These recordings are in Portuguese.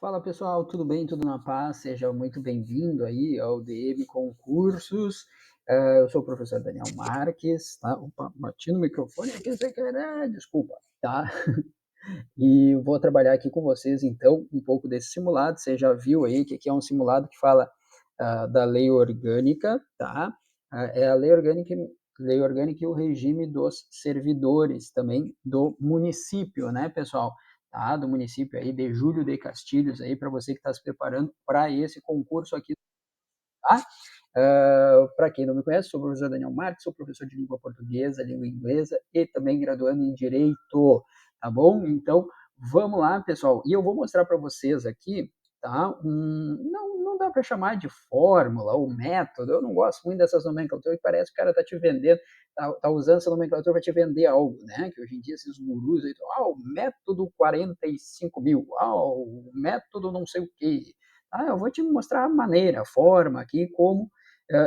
Fala pessoal, tudo bem? Tudo na paz? Seja muito bem-vindo aí ao DM Concursos. Eu sou o professor Daniel Marques, tá? Opa, bati no microfone aqui sem querer, desculpa, tá? E vou trabalhar aqui com vocês, então, um pouco desse simulado. Você já viu aí que aqui é um simulado que fala da lei orgânica, tá? É a lei orgânica e o regime dos servidores também do município, né, pessoal? Tá? Do município aí de Júlio de Castilhos aí, para você que está se preparando para esse concurso aqui, tá? Para quem não me conhece, sou o professor Daniel Marques, sou professor de língua portuguesa, língua inglesa e também graduando em Direito, tá bom? Então, vamos lá, pessoal. E eu vou mostrar para vocês aqui, tá? Não dá para chamar de fórmula ou método, eu não gosto muito dessas nomenclaturas, que parece que o cara tá te vendendo, tá usando essa nomenclatura para te vender algo, né? Que hoje em dia esses gurus aí, o método 45 mil, o método não sei o quê. Eu vou te mostrar a maneira, a forma aqui, como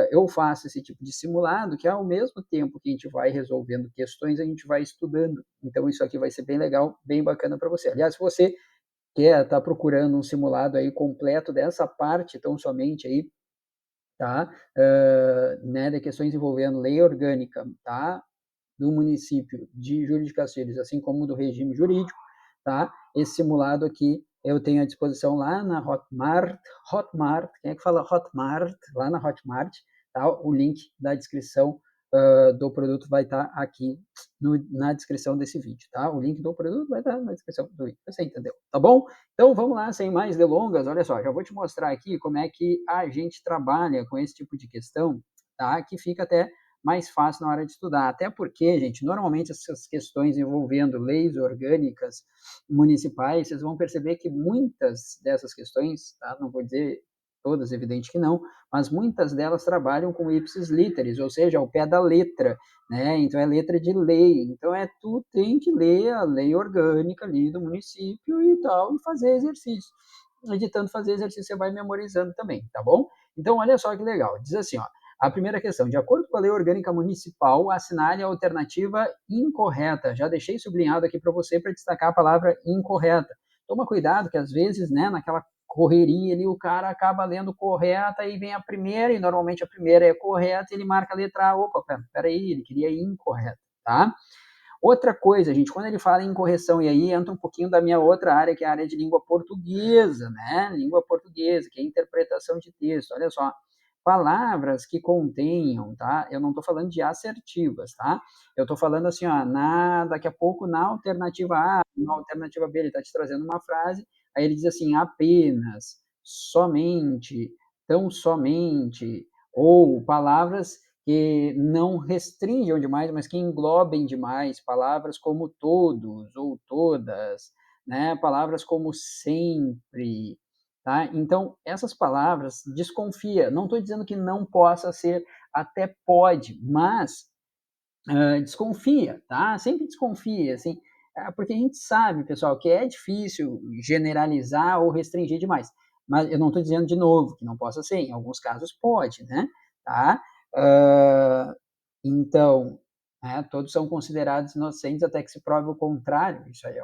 eu faço esse tipo de simulado, que ao mesmo tempo que a gente vai resolvendo questões, a gente vai estudando. Então, isso aqui vai ser bem legal, bem bacana para você. Aliás, se você quer estar procurando um simulado aí completo dessa parte, tão somente aí, tá? Né, de questões envolvendo lei orgânica, tá? Do município de Júlio de Castilhos, assim como do regime jurídico, tá? Esse simulado aqui eu tenho à disposição lá na Hotmart, quem é que fala Hotmart? Lá na Hotmart, tá? O link da descrição do produto vai estar aqui na descrição desse vídeo, tá? O link do produto vai estar na descrição do vídeo, você entendeu, tá bom? Então vamos lá, sem mais delongas, olha só, já vou te mostrar aqui como é que a gente trabalha com esse tipo de questão, tá? Que fica até mais fácil na hora de estudar. Até porque, gente, normalmente essas questões envolvendo leis orgânicas municipais, vocês vão perceber que muitas dessas questões, tá? Não vou dizer todas, evidente que não, mas muitas delas trabalham com ipsis literis, ou seja, ao pé da letra, né? Então é letra de lei. Então tu tem que ler a lei orgânica ali do município e tal, e fazer exercício. De tanto fazer exercício, você vai memorizando também, tá bom? Então, olha só que legal. Diz assim, ó, a primeira questão, de acordo com a lei orgânica municipal, assinale a alternativa incorreta. Já deixei sublinhado aqui para você para destacar a palavra incorreta. Toma cuidado que às vezes, né, naquela correria ali, o cara acaba lendo correta e vem a primeira, e normalmente a primeira é correta, e ele marca a letra A. Opa, peraí, ele queria incorreta, tá? Outra coisa, gente, quando ele fala em correção, e aí entra um pouquinho da minha outra área, que é a área de língua portuguesa, né? Língua portuguesa, que é interpretação de texto. Olha só, palavras que contenham, tá? Eu não estou falando de assertivas, tá? Eu estou falando assim, ó, daqui a pouco na alternativa A, na alternativa B, ele está te trazendo uma frase, aí ele diz assim, apenas, somente, tão somente, ou palavras que não restringam demais, mas que englobem demais, palavras como todos ou todas, né? Palavras como sempre, tá? Então, essas palavras, desconfia. Não estou dizendo que não possa ser, até pode, mas desconfia, tá? Sempre desconfia, assim, porque a gente sabe, pessoal, que é difícil generalizar ou restringir demais. Mas eu não estou dizendo de novo que não possa ser, em alguns casos pode, né? Tá? Uh, então, né, todos são considerados inocentes até que se prove o contrário. Isso aí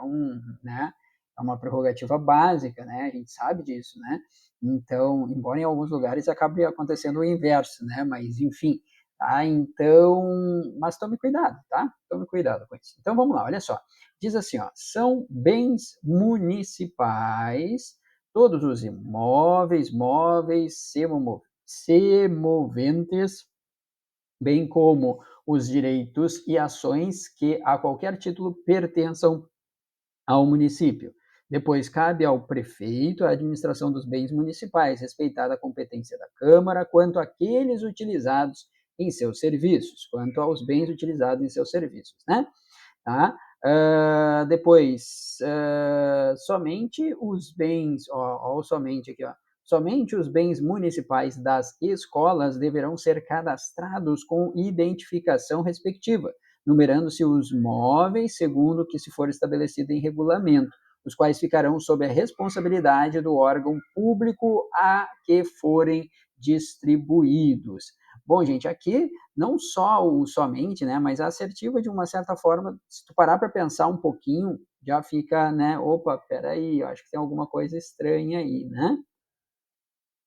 né, é uma prerrogativa básica, né? A gente sabe disso, né? Então, embora em alguns lugares acabe acontecendo o inverso, né? Mas, enfim, tá? Então, mas tome cuidado, tá? Tome cuidado com isso. Então, vamos lá, olha só. Diz assim, ó, são bens municipais todos os imóveis, móveis, semoventes, bem como os direitos e ações que a qualquer título pertençam ao município. Depois, cabe ao prefeito a administração dos bens municipais, respeitada a competência da Câmara quanto àqueles utilizados em seus serviços, quanto aos bens utilizados em seus serviços, né? Tá? Depois, somente os bens, somente aqui, ó, somente os bens municipais das escolas deverão ser cadastrados com identificação respectiva, numerando-se os móveis segundo o que se for estabelecido em regulamento, os quais ficarão sob a responsabilidade do órgão público a que forem distribuídos. Bom, gente, aqui não só o somente, né, mas a assertiva, de uma certa forma, se tu parar para pensar um pouquinho, já fica, né? Opa, peraí, eu acho que tem alguma coisa estranha aí, né?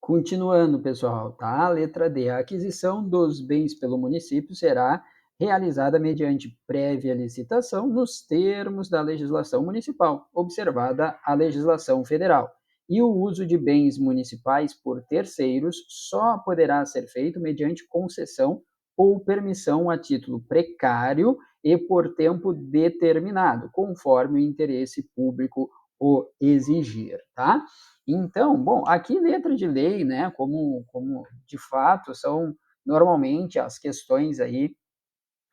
Continuando, pessoal, tá? Letra D. A aquisição dos bens pelo município será realizada mediante prévia licitação nos termos da legislação municipal, observada a legislação federal. E o uso de bens municipais por terceiros só poderá ser feito mediante concessão ou permissão a título precário e por tempo determinado, conforme o interesse público o exigir, tá? Então, bom, aqui letra de lei, né, como de fato são normalmente as questões aí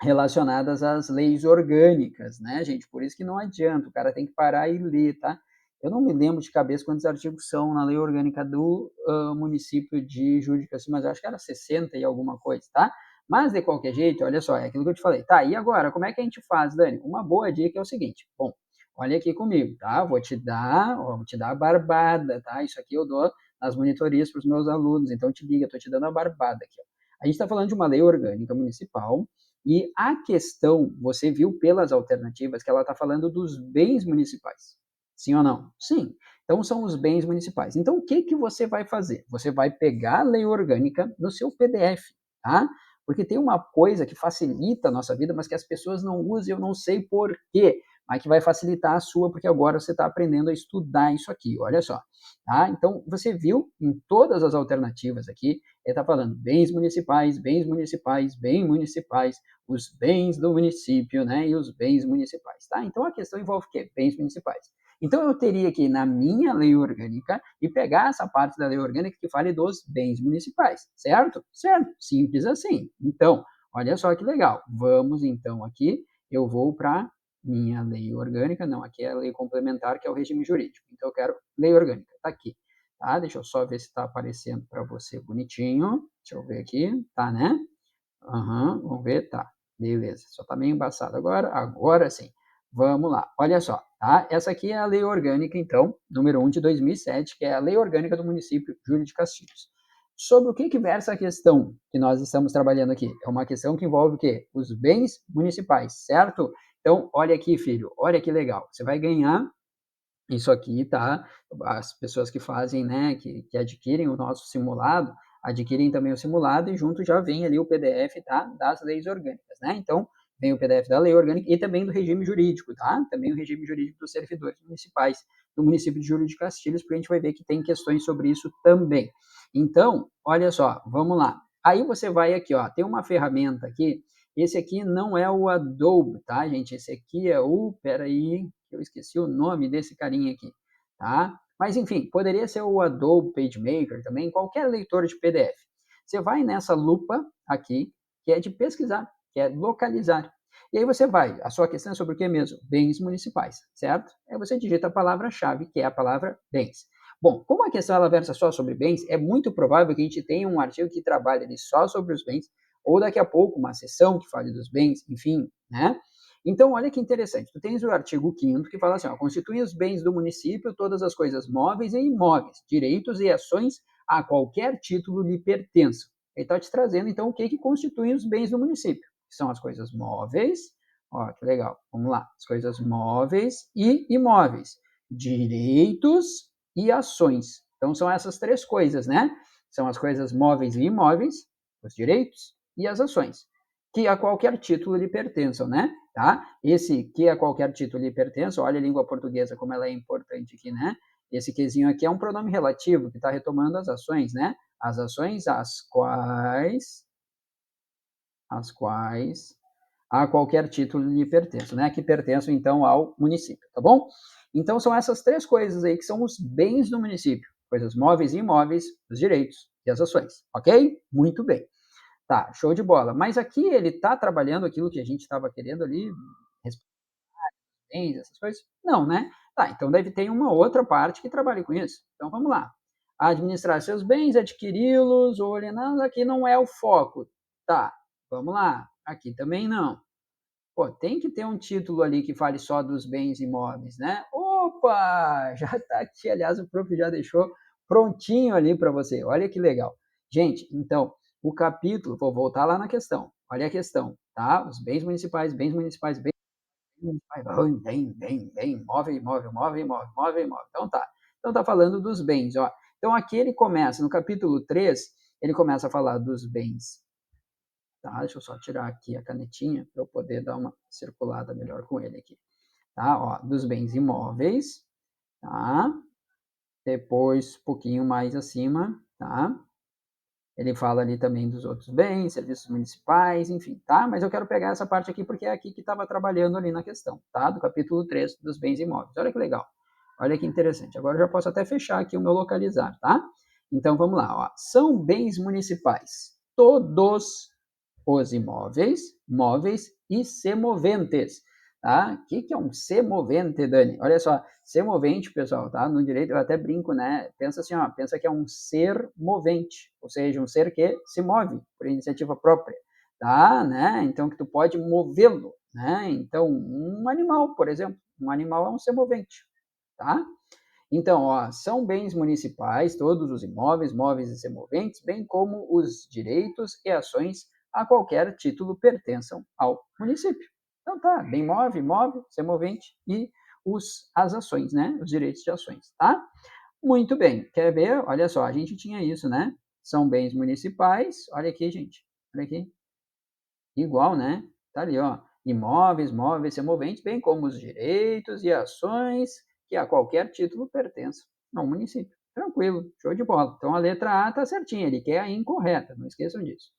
relacionadas às leis orgânicas, né, gente? Por isso que não adianta, o cara tem que parar e ler, tá? Eu não me lembro de cabeça quantos artigos são na lei orgânica do município de Judicaci, mas acho que era 60 e alguma coisa, tá? Mas, de qualquer jeito, olha só, é aquilo que eu te falei. Tá, e agora, como é que a gente faz, Dani? Uma boa dica é o seguinte, bom, olha aqui comigo, tá? Vou te dar a barbada, tá? Isso aqui eu dou nas monitorias para os meus alunos, então te liga, estou te dando a barbada aqui, ó. A gente está falando de uma lei orgânica municipal, e a questão, você viu pelas alternativas que ela está falando dos bens municipais. Sim ou não? Sim. Então são os bens municipais. Então o que que você vai fazer? Você vai pegar a lei orgânica no seu PDF, tá? Porque tem uma coisa que facilita a nossa vida, mas que as pessoas não usam, eu não sei por quê, mas que vai facilitar a sua, porque agora você está aprendendo a estudar isso aqui, olha só. Tá? Então, você viu em todas as alternativas aqui, ele está falando bens municipais, bens municipais, bens municipais, os bens do município, né, e os bens municipais, tá? Então a questão envolve o quê? Bens municipais. Então eu teria que ir na minha lei orgânica e pegar essa parte da lei orgânica que fale dos bens municipais, certo? Certo, simples assim. Então, olha só que legal. Vamos então aqui, eu vou para minha lei orgânica, não, aqui é a lei complementar, que é o regime jurídico. Então eu quero lei orgânica, tá aqui. Tá? Deixa eu só ver se está aparecendo para você bonitinho. Deixa eu ver aqui, tá, né? Aham, vamos ver, tá. Beleza, só tá meio embaçado agora. Agora sim. Vamos lá. Olha só, tá? Essa aqui é a lei orgânica, então, número 1 de 2007, que é a lei orgânica do município Júlio de Castilhos. Sobre o que versa a questão que nós estamos trabalhando aqui? É uma questão que envolve o quê? Os bens municipais, certo? Então, olha aqui, filho, olha que legal. Você vai ganhar isso aqui, tá? As pessoas que fazem, né, que adquirem o nosso simulado, adquirem também o simulado e junto já vem ali o PDF, tá? Das leis orgânicas, né? Então, vem o PDF da lei orgânica e também do regime jurídico, tá? Também o regime jurídico dos servidores municipais do município de Júlio de Castilhos, porque a gente vai ver que tem questões sobre isso também. Então, olha só, vamos lá. Aí você vai aqui, ó, tem uma ferramenta aqui, esse aqui não é o Adobe, tá, gente? Esse aqui é o, peraí, eu esqueci o nome desse carinha aqui, tá? Mas enfim, poderia ser o Adobe PageMaker também, qualquer leitor de PDF. Você vai nessa lupa aqui, que é de pesquisar, que é localizar. E aí você vai, a sua questão é sobre o que mesmo? Bens municipais, certo? Aí você digita a palavra-chave, que é a palavra bens. Bom, como a questão ela versa só sobre bens, é muito provável que a gente tenha um artigo que trabalhe ali só sobre os bens, ou daqui a pouco uma sessão que fale dos bens, enfim, né? Então, olha que interessante. Tu tens o artigo 5º que fala assim, ó, constituem os bens do município todas as coisas móveis e imóveis, direitos e ações a qualquer título lhe pertençam. Ele está te trazendo, então, o que, que constituem os bens do município. Que são as coisas móveis, ó, que legal, vamos lá, as coisas móveis e imóveis, direitos e ações. Então, são essas três coisas, né? São as coisas móveis e imóveis, os direitos e as ações, que a qualquer título lhe pertençam, né? Tá? Esse que a qualquer título lhe pertence, olha a língua portuguesa como ela é importante aqui, né? Esse quezinho aqui é um pronome relativo que está retomando as ações, né? As ações as quais a qualquer título lhe pertencem, né? Que pertencem então ao município, tá bom? Então são essas três coisas aí que são os bens do município, coisas móveis e imóveis, os direitos e as ações, ok? Muito bem. Tá, show de bola. Mas aqui ele está trabalhando aquilo que a gente estava querendo ali, essas coisas? Não, né? Tá, então deve ter uma outra parte que trabalhe com isso. Então vamos lá. Administrar seus bens, adquiri-los, ou ordená-los, aqui não é o foco. Tá, vamos lá. Aqui também não. Pô, tem que ter um título ali que fale só dos bens imóveis, né? Opa! Já está aqui, aliás, o prof já deixou prontinho ali para você. Olha que legal. Gente, então, o capítulo, vou voltar lá na questão. Olha a questão, tá? Os bens municipais, bens municipais, bens bem, move. Então tá. Então tá falando dos bens, ó. Então aqui ele começa, no capítulo 3, ele começa a falar dos bens. Tá? Deixa eu só tirar aqui a canetinha para eu poder dar uma circulada melhor com ele aqui. Tá? Ó, dos bens imóveis, tá? Depois, um pouquinho mais acima, tá? Ele fala ali também dos outros bens, serviços municipais, enfim, tá? Mas eu quero pegar essa parte aqui porque é aqui que estava trabalhando ali na questão, tá? Do capítulo 3 dos bens imóveis. Olha que legal. Olha que interessante. Agora eu já posso até fechar aqui o meu localizar, tá? Então vamos lá, ó. São bens municipais todos os imóveis, móveis e semoventes. Tá? O que é um semovente, Dani? Olha só, semovente, pessoal, tá? No direito eu até brinco, né? Pensa assim, ó, pensa que é um ser movente, ou seja, um ser que se move por iniciativa própria, tá? Né? Então que tu pode movê-lo, né? Então um animal, por exemplo, um animal é um semovente, tá? Então, ó, são bens municipais todos os imóveis, móveis e semoventes, bem como os direitos e ações a qualquer título pertençam ao município. Então tá, bem imóvel, semovente e as ações, né? Os direitos de ações, tá? Muito bem. Quer ver? Olha só, a gente tinha isso, né? São bens municipais. Olha aqui, gente. Olha aqui. Igual, né? Tá ali, ó. Imóveis, móveis, semoventes, bem como os direitos e ações que a qualquer título pertençam ao município. Tranquilo, show de bola. Então a letra A tá certinha, ele quer a incorreta, não esqueçam disso.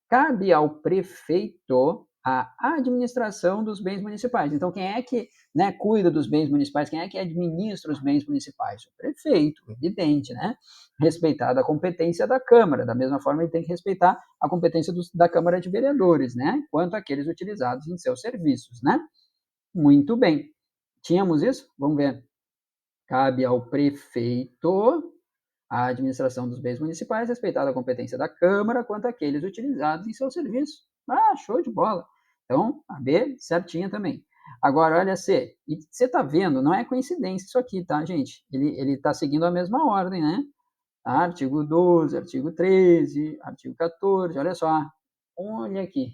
Cabe ao prefeito a administração dos bens municipais. Então, quem é que, né, cuida dos bens municipais? Quem é que administra os bens municipais? O prefeito, evidente, né? Respeitada a competência da Câmara. Da mesma forma, ele tem que respeitar a competência da Câmara de Vereadores, né? Quanto àqueles utilizados em seus serviços, né? Muito bem. Tínhamos isso? Vamos ver. Cabe ao prefeito a administração dos bens municipais, respeitada a competência da Câmara quanto àqueles utilizados em seu serviço. Ah, show de bola. Então, a B, certinha também. Agora, olha C. E você está vendo, não é coincidência isso aqui, tá, gente? Ele está seguindo a mesma ordem, né? Artigo 12, artigo 13, artigo 14, olha só. Olha aqui.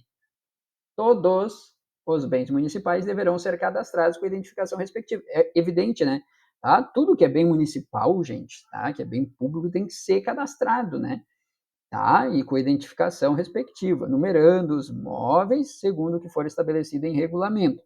Todos os bens municipais deverão ser cadastrados com identificação respectiva. É evidente, né? Tá? Tudo que é bem municipal, gente, tá? Que é bem público, tem que ser cadastrado, né? Tá? E com identificação respectiva, numerando os móveis segundo o que for estabelecido em regulamento,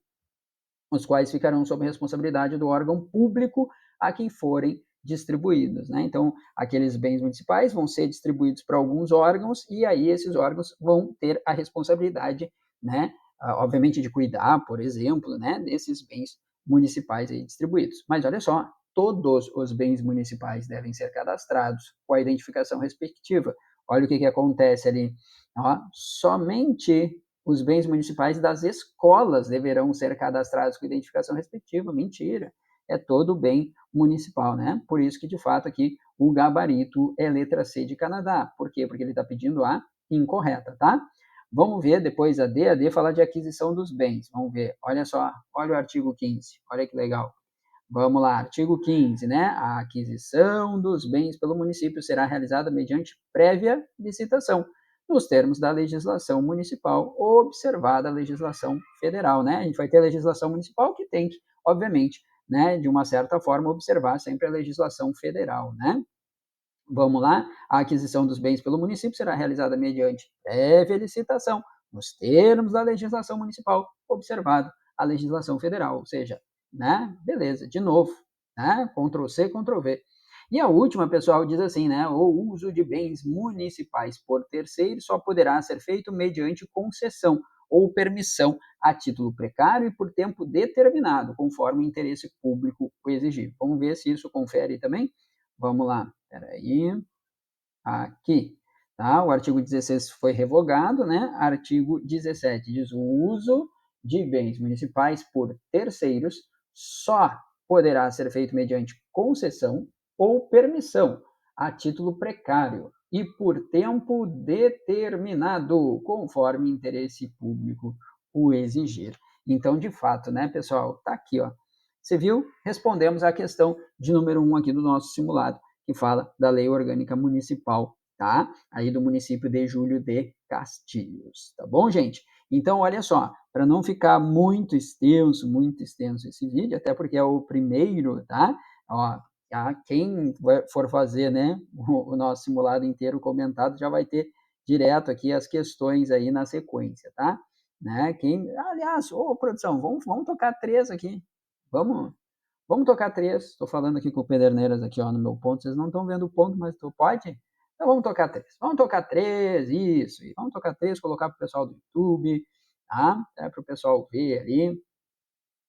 os quais ficarão sob responsabilidade do órgão público a quem forem distribuídos, né? Então, aqueles bens municipais vão ser distribuídos para alguns órgãos e aí esses órgãos vão ter a responsabilidade, né? Obviamente de cuidar, por exemplo, né? Desses bens municipais aí distribuídos. Mas olha só, todos os bens municipais devem ser cadastrados com a identificação respectiva. Olha o que acontece ali. Ó, somente os bens municipais das escolas deverão ser cadastrados com identificação respectiva. Mentira. É todo bem municipal, né? Por isso que, de fato, aqui o gabarito é letra C de Canadá. Por quê? Porque ele está pedindo a incorreta, tá? Vamos ver depois a D. A D fala de aquisição dos bens. Vamos ver. Olha só. Olha o artigo 15. Olha que legal. Vamos lá. Artigo 15, né? A aquisição dos bens pelo município será realizada mediante prévia licitação nos termos da legislação municipal, observada a legislação federal, né? A gente vai ter a legislação municipal que tem que, obviamente, né, de uma certa forma, observar sempre a legislação federal, né? Vamos lá, a aquisição dos bens pelo município será realizada mediante prévia licitação, nos termos da legislação municipal, observado a legislação federal, ou seja, né, beleza, de novo, né, Ctrl C, Ctrl V. E a última, pessoal, diz assim, né, o uso de bens municipais por terceiros só poderá ser feito mediante concessão ou permissão a título precário e por tempo determinado, conforme o interesse público o exigir. Vamos ver se isso confere também? Vamos lá, peraí, aqui, tá? O artigo 16 foi revogado, né? Artigo 17 diz o uso de bens municipais por terceiros só poderá ser feito mediante concessão ou permissão a título precário e por tempo determinado, conforme interesse público o exigir. Então, de fato, né, pessoal, tá aqui, ó. Você viu? Respondemos à questão de número 1 aqui do nosso simulado, que fala da Lei Orgânica Municipal, tá? Aí do município de Júlio de Castilhos, tá bom, gente? Então, olha só, para não ficar muito extenso esse vídeo, até porque é o primeiro, tá? Ó, tá? Quem for fazer, né, o nosso simulado inteiro comentado já vai ter direto aqui as questões aí na sequência, tá? Né? Aliás, ô produção, vamos tocar 3 aqui. Vamos, vamos tocar 3. Estou falando aqui com o Pederneiras aqui, ó, no meu ponto. Vocês não estão vendo o ponto, mas tu pode? Então vamos tocar 3. Vamos tocar 3, isso. E vamos tocar 3, colocar para o pessoal do YouTube, tá? Para o pessoal ver ali.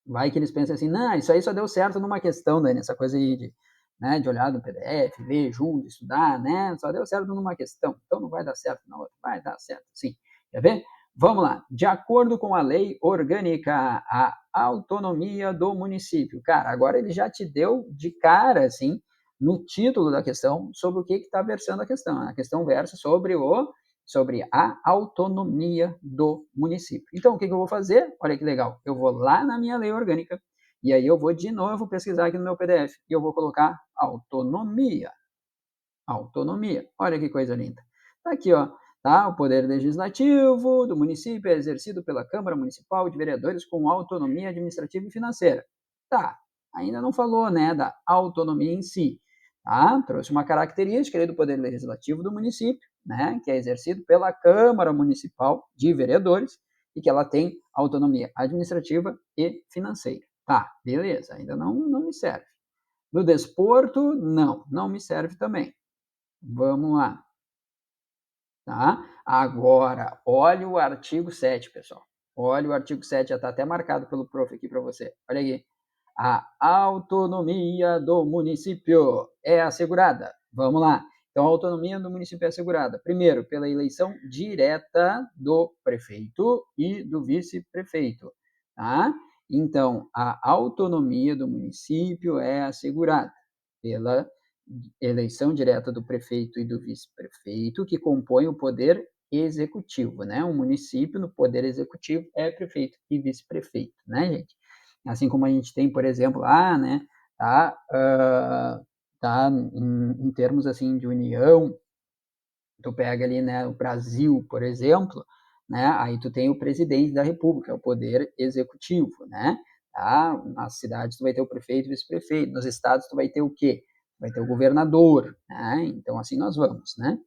Vai que eles pensam assim, não, isso aí só deu certo numa questão, Dani, essa coisa aí de, né, de olhar no PDF, ler junto, estudar, né? Só deu certo numa questão, então não vai dar certo na outra. Vai dar certo, sim. Quer ver? Vamos lá. De acordo com a lei orgânica, a autonomia do município. Cara, agora ele já te deu de cara, assim, no título da questão, sobre o que está versando a questão. A questão versa sobre a autonomia do município. Então, o que eu vou fazer? Olha que legal. Eu vou lá na minha lei orgânica e aí eu vou de novo pesquisar aqui no meu PDF e eu vou colocar autonomia. Autonomia. Olha que coisa linda. Tá aqui, ó. Tá? O poder legislativo do município é exercido pela Câmara Municipal de Vereadores com autonomia administrativa e financeira. Tá. Ainda não falou, né, da autonomia em si. Tá? Trouxe uma característica ali do poder legislativo do município, né, que é exercido pela Câmara Municipal de Vereadores e que ela tem autonomia administrativa e financeira. Tá, beleza, ainda não me serve. No desporto, não me serve também. Vamos lá. Tá? Agora, olha o artigo 7, pessoal. Olha o artigo 7, já está até marcado pelo prof aqui para você. Olha aqui. A autonomia do município é assegurada. Vamos lá. Então, a autonomia do município é assegurada, primeiro, pela eleição direta do prefeito e do vice-prefeito. Tá? Então, a autonomia do município é assegurada pela eleição direta do prefeito e do vice-prefeito, que compõem o poder executivo, né? Um município no poder executivo é prefeito e vice-prefeito, né, gente? Assim como a gente tem, por exemplo, lá, né, tá em termos assim de união, tu pega ali, né, o Brasil, por exemplo, né, aí tu tem o presidente da República, é o poder executivo, né? Tá? Nas cidades tu vai ter o prefeito e o vice-prefeito, nos estados tu vai ter o quê? Vai ter o governador, né? Então assim nós vamos, né?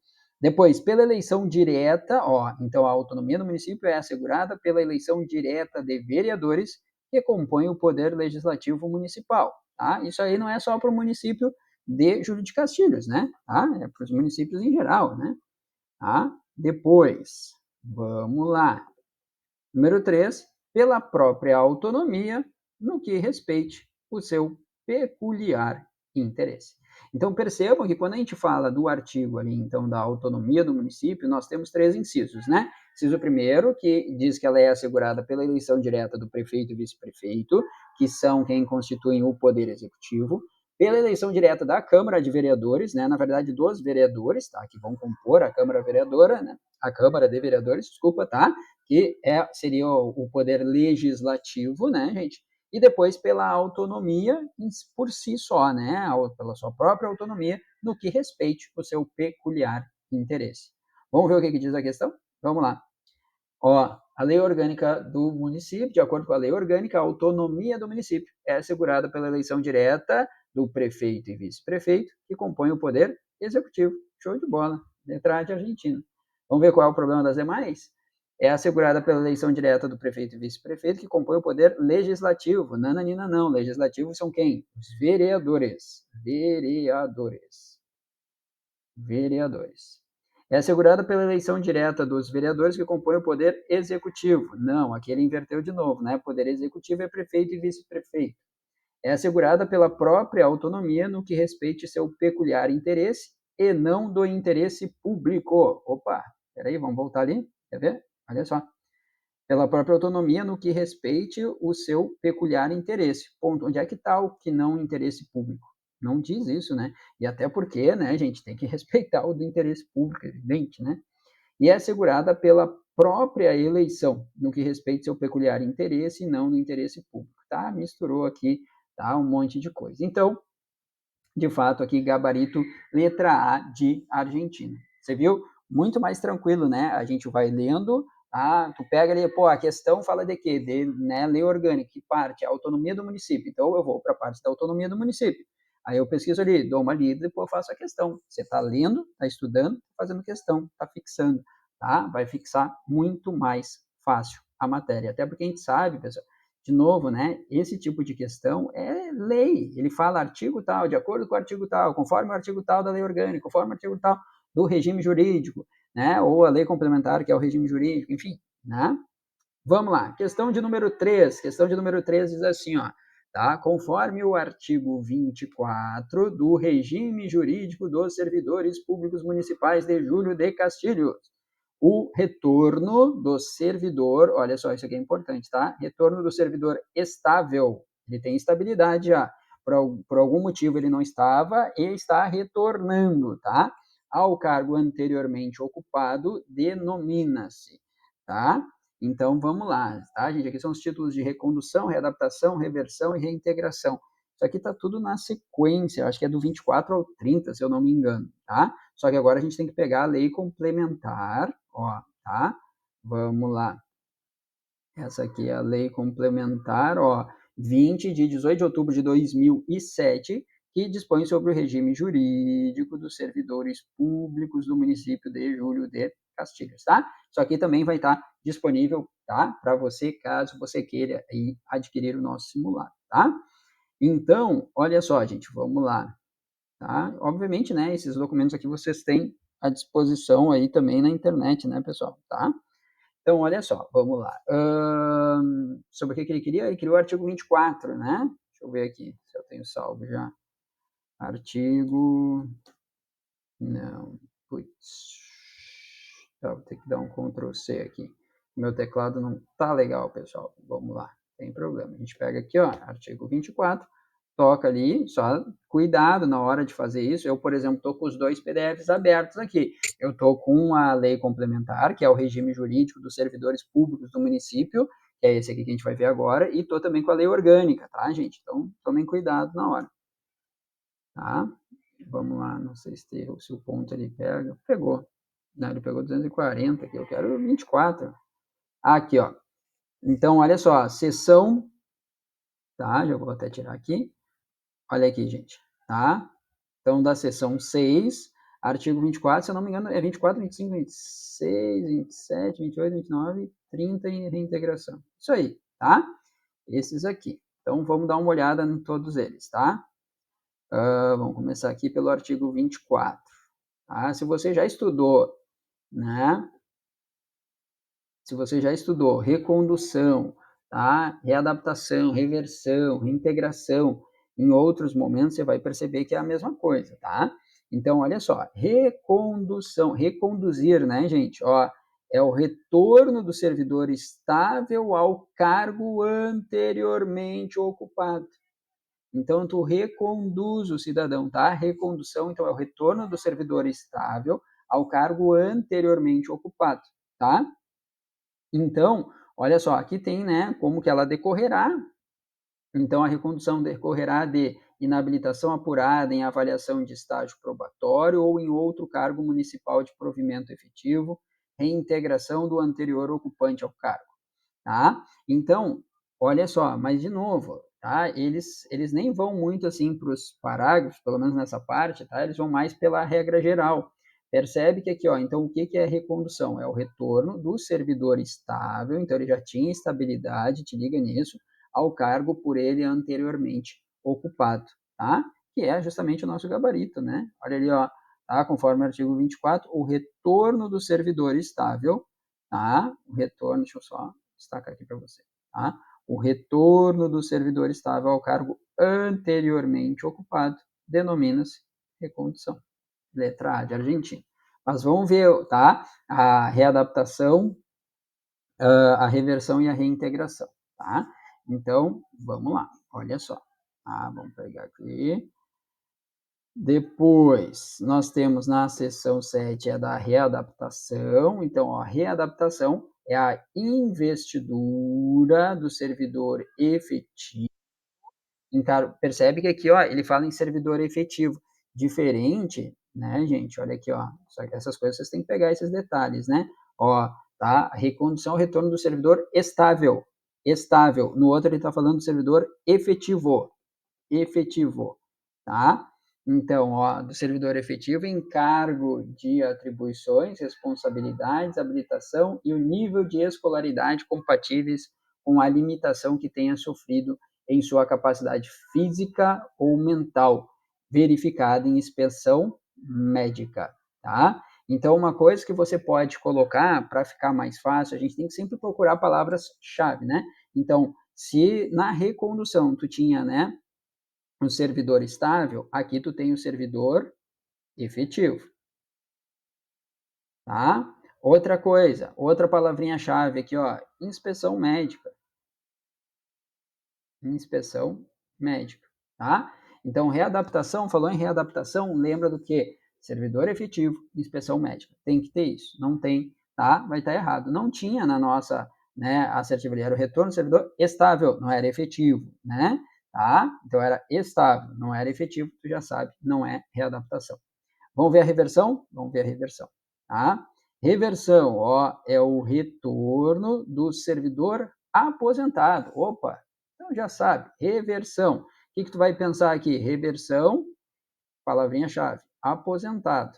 Depois, pela eleição direta, ó, então a autonomia do município é assegurada pela eleição direta de vereadores que compõem o poder legislativo municipal, tá? Isso aí não é só para o município de Júlio de Castilhos, né? Tá? É para os municípios em geral, né? Tá? Depois, vamos lá. Número 3, pela própria autonomia no que respeite o seu peculiar interesse. Então, percebam que quando a gente fala do artigo ali, então, da autonomia do município, nós temos 3 incisos, né? Inciso primeiro, que diz que ela é assegurada pela eleição direta do prefeito e vice-prefeito, que são quem constituem o poder executivo, pela eleição direta da Câmara de Vereadores, né? Na verdade, dos vereadores, tá? Que vão compor a Câmara Vereadora, né? A Câmara de Vereadores, desculpa, tá? Que seria o poder legislativo, né, gente? E depois pela autonomia por si só, né? Pela sua própria autonomia no que respeite o seu peculiar interesse. Vamos ver o que diz a questão? Vamos lá. Ó, a lei orgânica do município, de acordo com a lei orgânica, a autonomia do município é assegurada pela eleição direta do prefeito e vice-prefeito, que compõem o poder executivo. Show de bola. Letra A de Argentina. Vamos ver qual é o problema das demais? É assegurada pela eleição direta do prefeito e vice-prefeito, que compõe o poder legislativo. Nananina não. Legislativo são quem? Os vereadores. Vereadores. É assegurada pela eleição direta dos vereadores que compõem o poder executivo. Não, aqui ele inverteu de novo, né? Poder executivo é prefeito e vice-prefeito. É assegurada pela própria autonomia no que respeite seu peculiar interesse e não do interesse público. Opa, peraí, vamos voltar ali, quer ver? Olha só. Pela própria autonomia no que respeite o seu peculiar interesse. Ponto. Onde é que está o que não interesse público? Não diz isso, né? E até porque, né, gente, tem que respeitar o do interesse público, evidente, né? E é assegurada pela própria eleição, no que respeita seu peculiar interesse e não no interesse público, tá? Misturou aqui, tá? Um monte de coisa. Então, de fato, aqui, gabarito letra A de Argentina. Você viu? Muito mais tranquilo, né? A gente vai lendo, tá? Tu pega ali, pô, a questão fala de quê? De, né, lei orgânica, que parte? A autonomia do município. Então, eu vou para a parte da autonomia do município. Aí eu pesquiso ali, dou uma lida e depois eu faço a questão. Você está lendo, está estudando, fazendo questão, está fixando, tá? Vai fixar muito mais fácil a matéria. Até porque a gente sabe, pessoal, de novo, né? Esse tipo de questão é lei. Ele fala artigo tal, de acordo com o artigo tal, conforme o artigo tal da lei orgânica, conforme o artigo tal do regime jurídico, né? Ou a lei complementar, que é o regime jurídico, enfim, né? Vamos lá. Questão de número 3. Questão de número 3 diz assim, ó. Tá? Conforme o artigo 24 do regime jurídico dos servidores públicos municipais de Júlio de Castilhos, o retorno do servidor, olha só, isso aqui é importante, tá? Retorno do servidor estável, ele tem estabilidade já, por algum motivo ele não estava e está retornando, tá? Ao cargo anteriormente ocupado, denomina-se, tá? Então, vamos lá, tá, gente? Aqui são os títulos de recondução, readaptação, reversão e reintegração. Isso aqui está tudo na sequência, acho que é do 24 ao 30, se eu não me engano, tá? Só que agora a gente tem que pegar a lei complementar, ó, tá? Vamos lá. Essa aqui é a lei complementar, ó, 20 de 18 de outubro de 2007, que dispõe sobre o regime jurídico dos servidores públicos do município de Júlio de Castilhos, tá? Isso aqui também vai estar disponível, tá? Para você, caso você queira aí adquirir o nosso simulado, tá? Então, olha só, gente, vamos lá, tá? Obviamente, né, esses documentos aqui vocês têm à disposição aí também na internet, né, pessoal, tá? Então, olha só, vamos lá. Sobre o que ele queria? Ele criou o artigo 24, né? Deixa eu ver aqui se eu tenho salvo já. Artigo... Não, putz. Tá, vou ter que dar um Ctrl C aqui. Meu teclado não tá legal, pessoal. Vamos lá, tem problema. A gente pega aqui, ó, artigo 24, toca ali, só cuidado na hora de fazer isso. Eu, por exemplo, estou com os dois PDFs abertos aqui. Eu estou com a lei complementar, que é o regime jurídico dos servidores públicos do município, que é esse aqui que a gente vai ver agora, e estou também com a lei orgânica, tá, gente? Então, tomem cuidado na hora, tá? Vamos lá, não sei se o ponto ele pega. Pegou. Não, ele pegou 240 aqui, eu quero 24. Aqui, ó. Então, olha só, seção, tá? Já vou até tirar aqui. Olha aqui, gente, tá? Então, da seção 6, artigo 24, se eu não me engano, é 24, 25, 26, 27, 28, 29, 30 e reintegração. Isso aí, tá? Esses aqui. Então, vamos dar uma olhada em todos eles, tá? Vamos começar aqui pelo artigo 24. Tá? Se você já estudou, né? Se você já estudou recondução, tá? Readaptação, reversão, reintegração, em outros momentos você vai perceber que é a mesma coisa, tá? Então, olha só, recondução, reconduzir, né, gente? Ó, é o retorno do servidor estável ao cargo anteriormente ocupado. Então, tu reconduz o cidadão, tá? Recondução, então, é o retorno do servidor estável ao cargo anteriormente ocupado, tá? Então, olha só, aqui tem, né, como que ela decorrerá. Então, a recondução decorrerá de inabilitação apurada em avaliação de estágio probatório ou em outro cargo municipal de provimento efetivo, reintegração do anterior ocupante ao cargo, tá? Então, olha só, mas de novo, tá? Eles nem vão muito assim para os parágrafos, pelo menos nessa parte, tá? Eles vão mais pela regra geral. Percebe que aqui, ó, então o que é recondução? É o retorno do servidor estável, então ele já tinha estabilidade, te liga nisso, ao cargo por ele anteriormente ocupado, tá? Que é justamente o nosso gabarito, né? Olha ali, ó, tá? Conforme o artigo 24, o retorno do servidor estável, tá? O retorno, deixa eu só destacar aqui para você, tá? O retorno do servidor estável ao cargo anteriormente ocupado denomina-se recondução. Letra A de Argentina. Mas vamos ver, tá? A readaptação, a reversão e a reintegração, tá? Então, vamos lá. Olha só. Tá? Vamos pegar aqui. Depois, nós temos na seção 7 a da readaptação. Então, a readaptação é a investidura do servidor efetivo. Percebe que aqui, ó, ele fala em servidor efetivo. Diferente, né, gente? Olha aqui, ó. Só que essas coisas vocês têm que pegar esses detalhes, né? Ó, tá? Recondução é o retorno do servidor estável, estável. No outro ele está falando do servidor efetivo, efetivo, tá? Então, ó, do servidor efetivo, encargo de atribuições, responsabilidades, habilitação e o nível de escolaridade compatíveis com a limitação que tenha sofrido em sua capacidade física ou mental, verificada em inspeção médica, tá? Então, uma coisa que você pode colocar para ficar mais fácil, a gente tem que sempre procurar palavras-chave, né? Então, se na recondução tu tinha, né, um servidor estável, aqui tu tem o servidor efetivo, tá? Outra coisa, outra palavrinha-chave aqui, ó, inspeção médica. Inspeção médica, tá? Então, readaptação, falou em readaptação, lembra do que? Servidor efetivo, inspeção médica. Tem que ter isso. Não tem, tá? Vai estar errado. Não tinha na nossa, né, assertividade, era o retorno do servidor estável, não era efetivo, né? Tá? Então, era estável, não era efetivo, tu já sabe, não é readaptação. Vamos ver a reversão? Vamos ver a reversão, tá? Reversão, ó, é o retorno do servidor aposentado. Opa, então já sabe, reversão. O que tu vai pensar aqui? Reversão, palavrinha-chave, aposentado.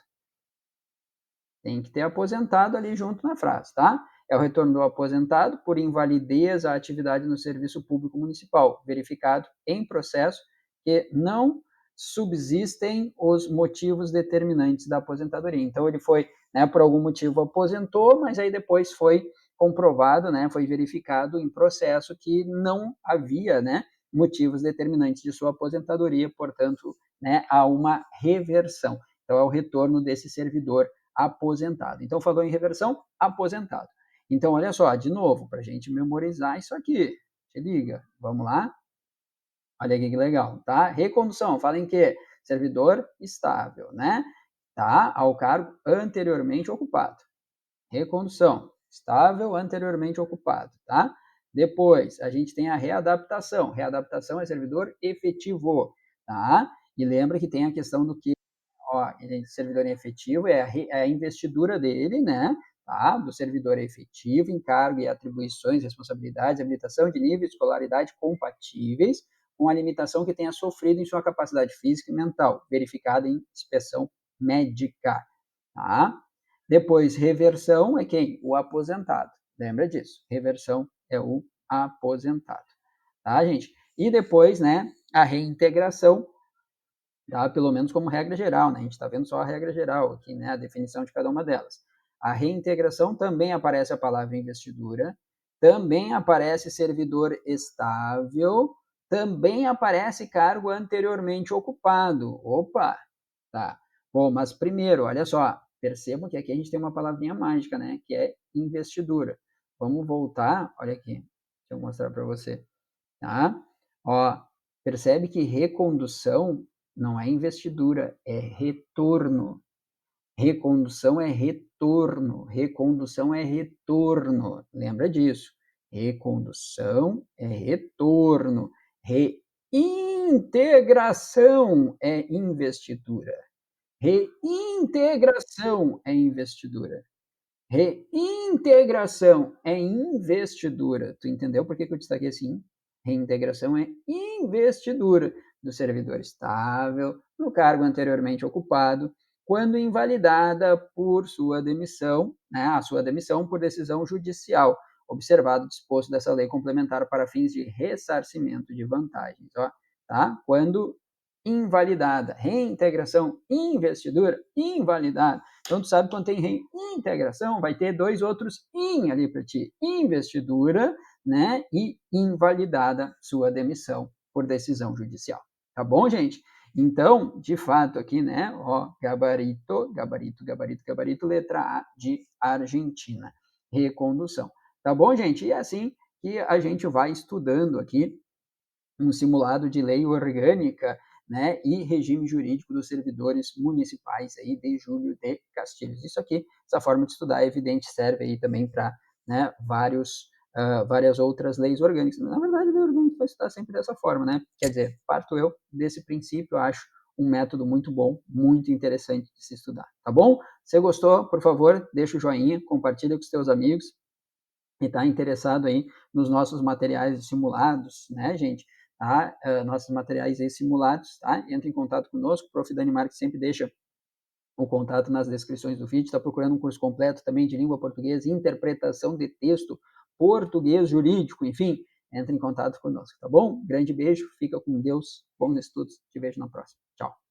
Tem que ter aposentado ali junto na frase, tá? É o retorno do aposentado por invalidez à atividade no serviço público municipal, verificado em processo que não subsistem os motivos determinantes da aposentadoria. Então, ele foi, né, por algum motivo aposentou, mas aí depois foi comprovado, né, foi verificado em processo que não havia, né, motivos determinantes de sua aposentadoria, portanto, né, há uma reversão. Então, é o retorno desse servidor aposentado. Então, falou em reversão, aposentado. Então, olha só, de novo, para a gente memorizar isso aqui. Se liga, vamos lá? Olha aqui que legal, tá? Recondução, fala em quê? Servidor estável, né? Tá? Ao cargo anteriormente ocupado. Recondução, estável anteriormente ocupado, tá? Depois, a gente tem a readaptação. Readaptação é servidor efetivo, tá? E lembra que tem a questão do que ó, servidor efetivo é a investidura dele, né? Tá? Do servidor efetivo, encargo e atribuições, responsabilidades, habilitação de nível de escolaridade compatíveis com a limitação que tenha sofrido em sua capacidade física e mental, verificada em inspeção médica. Tá? Depois, reversão é quem? O aposentado. Lembra disso? Reversão é o aposentado. Tá, gente? E depois, né, a reintegração, tá? Pelo menos como regra geral, né? A gente está vendo só a regra geral aqui, né? A definição de cada uma delas. A reintegração também aparece a palavra investidura, também aparece servidor estável, também aparece cargo anteriormente ocupado. Opa, tá. Bom, mas primeiro, olha só, percebam que aqui a gente tem uma palavrinha mágica, né? Que é investidura. Vamos voltar, olha aqui, deixa eu mostrar para você, tá? Ó, percebe que recondução não é investidura, é retorno. Recondução é retorno. Recondução é retorno. Lembra disso? Recondução é retorno. Reintegração é investidura. Reintegração é investidura. Reintegração é investidura. Tu entendeu por que eu destaquei assim? Reintegração é investidura do servidor estável no cargo anteriormente ocupado, quando invalidada por sua demissão, né, a sua demissão por decisão judicial, observado o disposto dessa lei complementar para fins de ressarcimento de vantagens. Ó, tá? Quando invalidada, reintegração, investidura, invalidada. Então, tu sabe quando tem reintegração, vai ter dois outros in ali para ti. Investidura, né? E invalidada sua demissão por decisão judicial. Tá bom, gente? Então, de fato, aqui, né? Ó, gabarito, gabarito, gabarito, gabarito, letra A de Argentina. Recondução. Tá bom, gente? E é assim que a gente vai estudando aqui um simulado de lei orgânica, né, e regime jurídico dos servidores municipais aí de Júlio de Castilhos. Isso aqui, essa forma de estudar, é evidente, serve aí também para, né, várias outras leis orgânicas. Na verdade, a lei orgânica vai estudar sempre dessa forma, né? Quer dizer, parto eu desse princípio, acho um método muito bom, muito interessante de se estudar, tá bom? Se gostou, por favor, deixa o joinha, compartilha com os teus amigos e está interessado aí nos nossos materiais simulados, né, gente? Tá? Nossos materiais aí simulados, tá? Entra em contato conosco, o Prof. Dani Marques sempre deixa o contato nas descrições do vídeo. Está procurando um curso completo também de língua portuguesa, interpretação de texto, português jurídico, enfim, entre em contato conosco, tá bom? Grande beijo, fica com Deus, bons estudos, te vejo na próxima. Tchau.